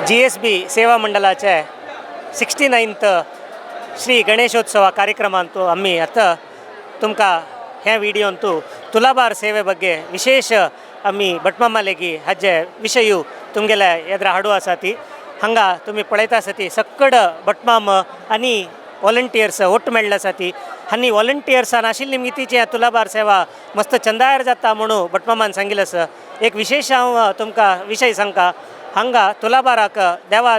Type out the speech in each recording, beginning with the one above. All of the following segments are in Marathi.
GSB सेवा मंडळाच्या 69th श्री गणेशोत्सव कार्यक्रमांतू आम्ही आता तुमका ह्या व्हिडिओंतू तुलाभार सेवे ಬಗ್ಗೆ विशेष आम्ही बटमामालेगी हाजे विषयू तुमगेला येद्र हाडू आसा ती हांगा तुम्ही पळयता आसती सक्कड बटमाम आनी वॉलंटियर्स ओट्ट मेळ्ळा आसा ती आनी वॉलंटियर्सां नाशिल्ली मितीची ह्या तुलाभार सेवा मस्त चंदायर जाता म्हणून बटमामान सांगिल्लें आसा. एक विशेष हांव तुमकां विशय सांगता. हांगा तुलाभाराक देवा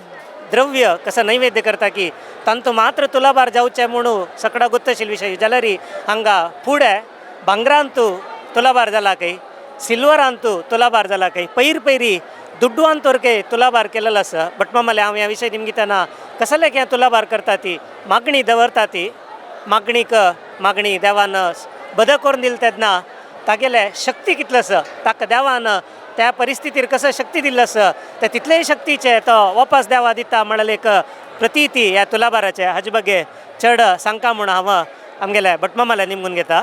द्रव्य कसं नैवेद्य करता की तांतू मात्र तुलाभार जावचे म्हणून सकडा गुत्तशील विषय जाल्यार हांगा फुडें भांगरांतू तुलाभार जाला काही सिल्वरांतू तुलाभार जाला काही पैरी दुड्डवांतोरके तुलाभार केलेलो आसा. बटमामाले हांव ह्या विशय निमताना कसले की तुलाभार करता ती मागणी दवरता ती मागणी देवान बदक करून दिली तेन्ना तागेले शक्ती कितलो आसा ताका देवान त्या परिस्थितीर कसं शक्ती दिल्लो आसा ते तितलेय शक्तीचे तो वापस देवा दिता म्हळ्यार एक प्रतीती ह्या तुलाभाराचे हाजे बगे चड सांगता म्हणून हांव आमगेल्या बटमामाला निमगून घेता.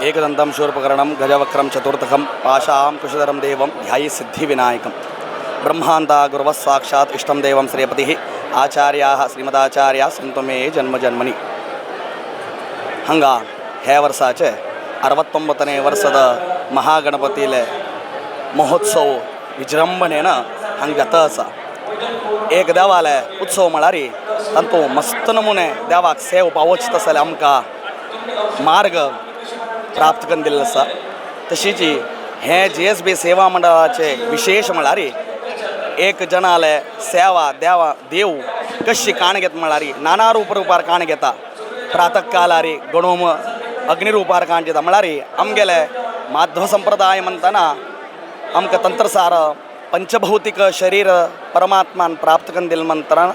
एकदंतं शूर्पकर्णं गजवक्रं चतुर्थकं पाशां कुशधरं देवं ध्यायि सिद्धिविनायकं ब्रह्मांता गुरुवः साक्षात् इष्टं देवं श्रीपतिः आचार्याः श्रीमदाचार्या संतो मे जन्मजन्मनि. हंगा हे वर्षाचे 69ನೇ ವರ್ಷದ महागणपतीले महोत्सव विजृंभणेन हांगा जाता आसा. एक देवाले उत्सव म्हळ्यार तांतू मस्त नमुने देवाक सेव पावोच तसले आमकां मार्ग प्राप्त करून दिल्लो आसा. तशीच हे GSB सेवा मंडळाचे विशेष म्हळ्यार एक जनाले सेवा देव कशी काण घेता म्हळ्यार नाना रूपार काण घेता. प्रातः कालार गणोम अग्निरूपार काण घेता म्हळ्यार आमगेले माध्व संप्रदाय म्हणताना आमकां तंत्रसार पंचभौतिक शरीर परमात्मान प्राप्त करून दिले म्हणतना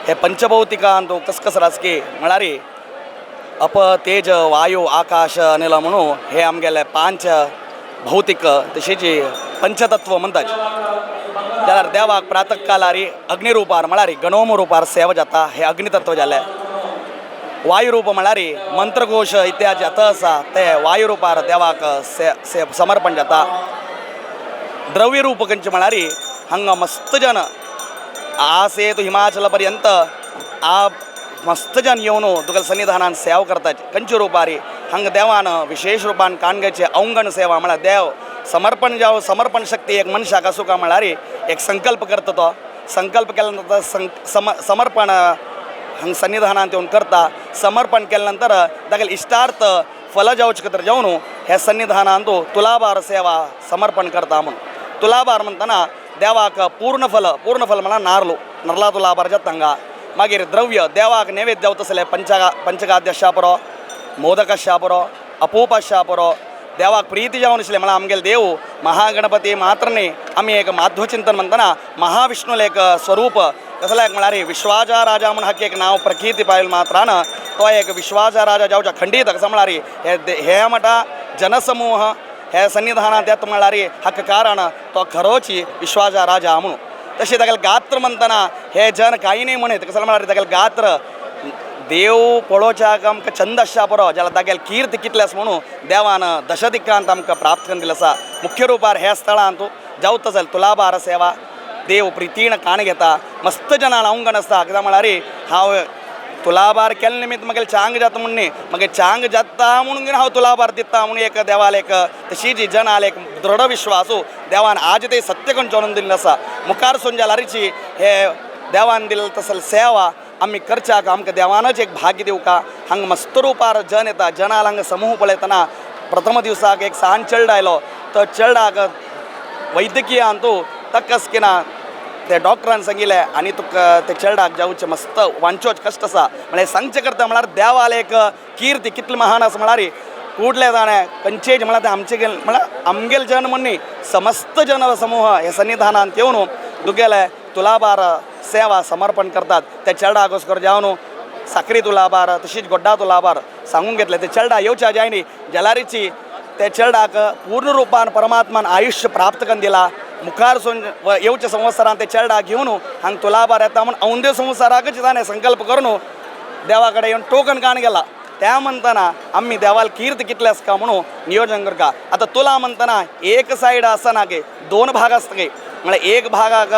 हे पंचभौतिकांतू कसकस राजकी म्हळ्यार अप तेज वायू आकाश अनिल म्हणून हे आमगेले 5 भौतिक तशीच पंचतत्व म्हणटात. जाल्यार देवाक प्रातः कालार अग्निरूपार म्हळ्यार गणोम रूपार सेवा जाता. हे अग्नितत्व जालें. वायुरूप म्हळ्यार मंत्रघोष इत्यादी जाता आसा ते वायुरूपार देवाक समर्पण जाता. द्रव्यरूप खंयचे म्हळ्यार हांगा मस्त जन आसे तू हिमाचल पर्यंत मस्त जन येवन तुगेल्या सन्निधानान सेवा करतात. खंयच्या रूपार हांगा देवान विशेष रूपान काणगेचे अवंगण सेवा म्हळ्यार देव समर्पण शक्ती एक मनशाक आसूं का म्हळ्यार एक संकल्प करता. तो संकल्प केल्या नंतर समर्पण हांगा सन्निधानान येवन करता. समर्पण केल्या नंतर तागेले इश्टार्थ फल जावचे खातीर जावन हे सन्निधानान तुलाभार सेवा समर्पण करता. म्हणून तुलाभार म्हणटना देवाक पूर्ण फल म्हळ्यार नारळा तुलाभार जाता. हांगा मागीर द्रव्य देवाक नैवेद्य जावता तसले पंचखाद्य शापुरो मोदक शापुरो अपूप शापुरो देवाक प्रीती जावन आसले म्हळ्यार आमगेले देव महागणपती मात्र न्ही आमी एक माध्वचिंतन म्हणटना महाविष्णूले एक स्वरूप कसले म्हळ्यार विश्वाजा राजा म्हणून हाका एक नांव प्रकिर्ती पावले मात्रान तो एक विश्वाजा राजा जावच्या खंडीत कसं म्हळ्यार हे मटा जनसमूह हे सन्निधानांत येता म्हळ्यार हाका कारण तो खरोच विश्वाजा राजा म्हणून. तशें तागेलें गात्र म्हणटना हे जन कांय न्ही म्हणत कसं म्हळ्यार तागेलें गात्र देव पळोवच्याक आमकां छंद आसचा बरो जाल्यार तागेली कीर्ती कितली आसा म्हणून देवान दशदिकांत आमकां प्राप्त करून दिलो आसा. मुख्य रुपार ह्या स्थळांत जावता जाल्यार तुलाभार सेवा देव प्रितीन काण घेता. मस्त जनां अवंगण आसता कित्याक म्हळ्यार हांव तुलाभार केले निमित्त म्हागे चांग जाता म्हूण न्ही म्हागे चांग जाता म्हणून हांव तुलाभार दिता म्हणून एक देवाल एक तशीच जनाल एक दृढ विश्वासू देवान आज ते सत्य करून चोरून दिल्लें आसा. मुखार सून जाल्यारची हे देवान दिल्ले तसले सेवा आमी करच्याक आमकां देवानच एक भाग्य दिवका. हांगा मस्त रुपार जन येता. जनाल हांगा समूह पळयतना प्रथम दिवसाक एक सांज चल्ड आयलो. तो चल्डाक वैद्यकीयांतू तक्कस किना ते डॉक्टरान सांगिल्लें आनी तुका ते चेडा जावचें मस्त वांचोच कश्ट आसा म्हळ्यार सांगचें करता म्हळ्यार देवाल एक कीर्ती कितली महान आसा म्हळ्यार कुडले जाणे खंयचेच म्हळ्यार ते आमचे म्हळ्यार आमगेले जन म्हणनी समस्त जन समूह हे सन्निधानांत येवन तुगेले तुलाभार सेवा समर्पण करतात. ते चेडाक वचकर जावन साखरी तुलाभार तशीच गोड्डा तुलाभार सांगून घेतले. ते चेडा येवच्या जायनी जाल्यारची ते चेडाक पूर्ण रूपान परमात्मान आयुष्य प्राप्त करून दिला. मुखार सून येवच्या संवत्सरांत ते चेडा घेवन हांगा तुलाभार येता म्हणून औंदे संवत्सराकच ताणें संकल्प करून देवा कडेन येवन टोकन काण गेला. त्या म्हणतना आम्ही देवाल कीर्त कितले आसता म्हणून नियोजन करता. आता तुला म्हणतना एक साईड आसना गे दोन भाग आसता गे. म्हळ्यार एक भागाक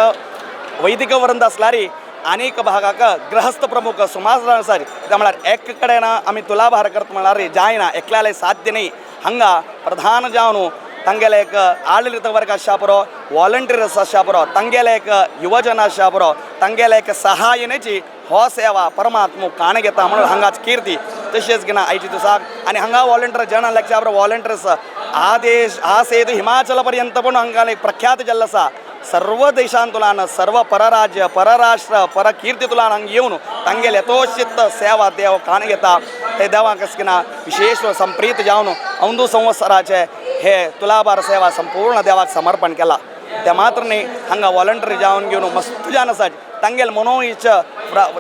वैदिक वृंद असला रे अनेक भागाक ग्रहस्थ प्रमुख सुमार आसा कित्याक म्हळ्यार एक कडेन आमी तुलाभार करता म्हळ्यार जायना एकल्याले साध्य न्ही हांगा प्रधान जावन तांगेले एक आडಳಿತ वर्ग आसचा पुरो वॉलंटियर्स आसचा पुरो तांगेले एक युवजन आसचा पुरो तांगेले एक सहाय्यनेची हो सेवा परमात्मो काण घेता म्हणून हांगाच कीर्ती तशेंच घेना आयच्या दिसाक आनी हांगा वॉलंटियर जन लागच्या पुरो वॉलंटियर्स आदेश सेतू हिमाचल पर्यंत पूण हांगा एक प्रख्यात जाल्लो आसा सर्व देशांतुल्यान सर्व परराज्य परराष्ट्र परकीर्तीतुल्यान हांगा येवन तांगेले यथोचित सेवा देव काण घेता ते देवाक कसकिना विशेष संप्रीत जावन अंदू संवत्सराचे हे तुलाभार सेवा संपूर्ण देवाक समर्पण केला ते मात्र न्ही हांगा वॉलंटियर जावन घेवन मस्त जाण आसात तांगेल मनोइच्छा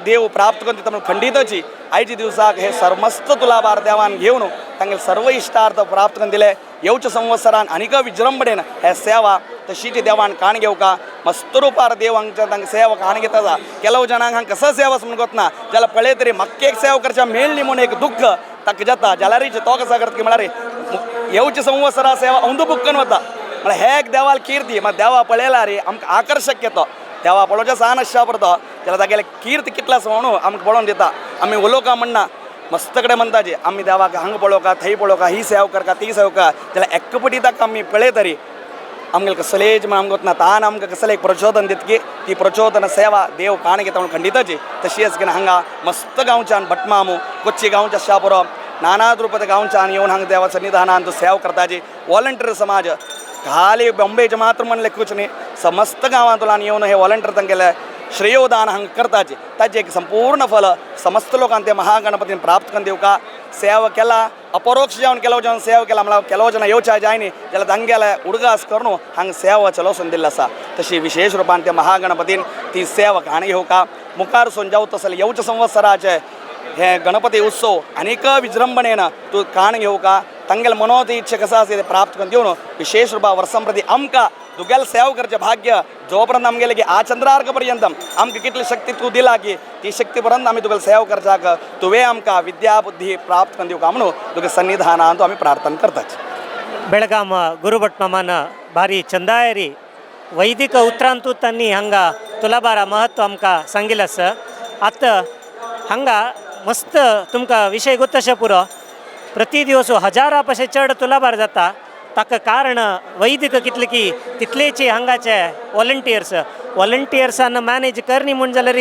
देव प्राप्त करून दिता खंडितची आयच्या दिवसाक हे सर्मस्त तुलाभार देवान घेवन तांगेले सर्व इश्टार्थ प्राप्त करून दिले येवच्या संवत्सरान आनीक विजृंभणेन हे सेवा तशीच देवान काण घेवका मस्त रुपार देव हांगच्या तांकां सेवा काण घेता केलव जाणांक हांगा कसो सेवा म्हणून गोतना जाल्यार पळय तरी म्हाका एक सेवा करच्या मेळ्ळी म्हणून एक दुख्ख ताका जाता जाल्यार तो कसा करता की म्हळ्यार येवच्या संवत्सरा सेवा अंदू बुक्कन वता म्हळ्यार हे एक देवाल कीर्ती मात देवा पळयला रे आमकां आकर्शक घेतो देवा पळोवच्या सान आसच्या पडतो जाल्यार तागेले कीर्ती कितलो आसा म्हणून आमकां पळोवन दिता आमी उलोवका म्हणना मस्त कडेन म्हणटा जे आमी देवाक हांगा पळोवका थंय पळोवका ही सेवा करता ती सेवा करता जाल्यार एकपटी ताका आमी पळय तरी आमगेले कसलेच म्हण आमकां वतना तान आमकां कसलें एक प्रचोदन दिता की ती प्रचोदन सेवा देव काण घेता म्हणून खंडिताची तशीच की हांगा मस्त गांवच्यान भटमामू कोच्ची गांवच्या आसच्या पुरो नाना रुपये गांवच्यान येवन हांगा देवा सन्निधानान तूं सेवा करताची वॉलंटियर समाज खाली बॉम्बेचे मात्र म्हणलें कुछ न्ही समस्त गांवांतल्यान येवन हे वॉलंटियर तांगेले श्रेयोदान हांगा करताचे ताचे एक संपूर्ण फल समस्त लोकांक ते महागणपतीन प्राप्त करून दिवका सेवा केला अपरोक्ष जावन केलो जावन सेवा केला म्हळ्यार केलो जाणां येवच्या जाय न्ही जाल्यार तांगेले उडगास करून हांगा सेवा चलोवसून दिल्ली आसा तशी विशेष रुपान ते महागणपतीन ती सेवा काण घेवका मुखार सून जावं तसले येवच्या संवत्सराचे हे गणपती उत्सव आनीक विजृंभणेन तूं काण घेवका तांगेले मनोत इच्छा कसा आसा ते प्राप्त करून दिवन विशेष रुपा वर्सां प्रती आमकां तुगेलें सेवा करचें भाग्य जो पर्यंत आमगेलें की आ चंद्रार्क पर्यंत आमकां कितली शक्ती तूं दिला की ती शक्ती पर्यंत आमी तुगेलें सेवा करच्याक तुवें आमकां विद्या बुद्धी प्राप्त करून दिवका म्हणून तुगे सन्निधानांत आमी प्रार्थना करतात ಬೆಳಗಾಮ ಗುರುಭಟ್ ಮಾಮನ ಭಾರಿ ಚಂದಾಯರಿ ವೈದಿಕ ಉತ್ತರಾಂತೂ ತನ್ನಿ ಹಂಗ ತುಲಾಭಾರ ಮಹತ್ವ ಆಮकां सांगिल्लें आसा आतां हांगा मस्त तुमकां विशय गोत्तशे पुरो प्रति दिवस हजारा पशे चड तुलाभार जाता ताका कारण वैदिक कितले की तितलेचे हांगाचे वॉलंटियर्सान मॅनेज करनी म्हण जाल्यार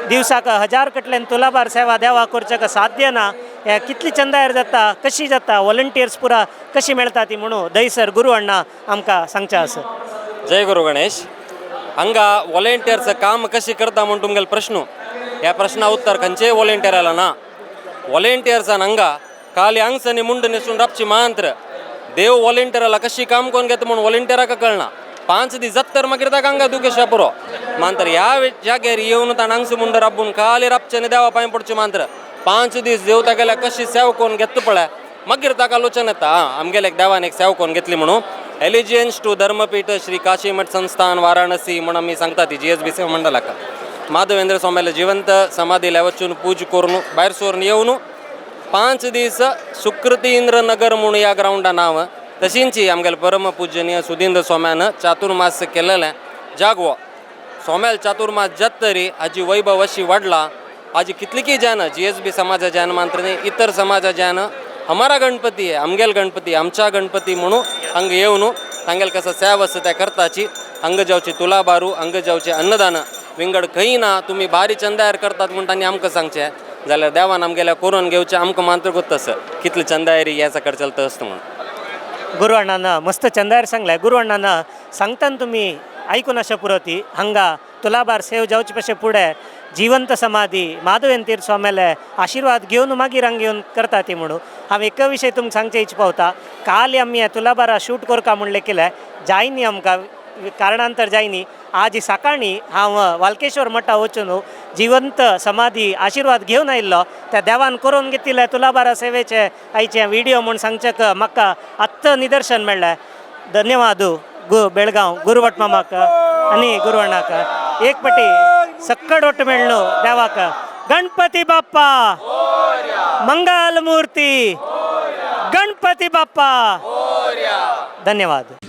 दिवसाक हजार कटल्यान तुलाभार सेवा देवा करच्याक साध्य ना हे कितली चंदायर जाता कशी जाता वॉलंटियर्स पुरा कशी मेळटा ती म्हणून दयसर गुरू अण्णा आमकां सांगचे आसा जय गुरु गणेश हांगा वॉलंटियर्स काम कशी करता म्हणून तुमगेलो प्रश्न ह्या प्रश्ना उत्तर खंयचेय वॉलंटियराला ना वॉलंटियर्सान हांगा खाली हांगसनी मुंड न्हेसून राबची मात्र देव वॉलंटियराला कशी काम कोण घेता म्हणून वॉलंटियराक कळना 5 दीस जात तर मागीर ताका हांगा दुखेशा पुरो मात्र ह्या जाग्यार येवन ताणें हांगसर मुंड राबून खाली राबचें आनी देवा पांय पडचें मात्र 5 दीस देव तागेल्या कशी सेवा कोण घेता पळय मागीर ताका आलोचन येता आमगेले देवान एक सेवा कोण घेतली म्हणून एलिजियन्स टू धर्मपीठ श्री काशी मठ संस्थान वाराणसी म्हणून आमी सांगता ती GSB सेवा मंडळाक माधवेंद्र स्वामीला जिवंत समाधीला वचून पूज करून भायर सोरून येवन 5 दीस सुकृतींद्र नगर म्हणून ह्या ग्राउंडा नांव तशींची आमगेले परम पूजनीय सुधींद्र स्वाम्यान चातुर्मास केलेलें जागो सोम्याल चातुर्मास जात तरी हाजी वैभव अशी वाडला हाजी कितलीकी जान GSB समाजा जान मात्र न्ही इतर समाजा जान हमारा गणपती आहे आमगेल गणपती आमच्या गणपती म्हणून हांग येवन तांगेल कसं सेवा आसा त्या करताची हांग जावची तुलाभारू हांग जावचे अन्नदान विंगड खंय ना तुमी भारी चंदायर करतात म्हणून तांणी आमकां सांगचें जाल्यार देवान आमगेल्या करून घेवचें आमकां मात्र गोत आसा कितली चंदायरी ह्या सकाळ चलता आसता म्हणून गुरू अण्णानं मस्त चंदायर सांगलें गुरू अण्णानं सांगताना तुमी आयकून अशें पुरो ती हांगा तुलाभार सेव जावचे पशे फुडें जिवंत समाधी माधवेंतीर स्वाम्याले आशिर्वाद घेवन मागीर हांगा येवन करता ती म्हणून हांव एक विशय तुमकां सांगचे इच्छ पावता काल आमी हे तुलाभारा शूट करता म्हणलें केलें जायनी आमकां कारणांतर जायनी आज सकाळी हांव वालकेश्वर मठा वचून जिवंत समाधी आशिर्वाद घेवन आयिल्लो त्या देवान करून घेतिल्ले तुलाभारा सेवेचे आयचे व्हिडिओ म्हूण सांगचेक म्हाका आत्त निदर्शन मेळ्ळें धन्यवाद बेळगांव गुरुभट मामाक आनी गुरू अण्णाक एक पटी सक्कड ओट मेळ्ळो देवाक गणपती बाप्पा मंगल मूर्ती गणपती बाप्पा धन्यवाद.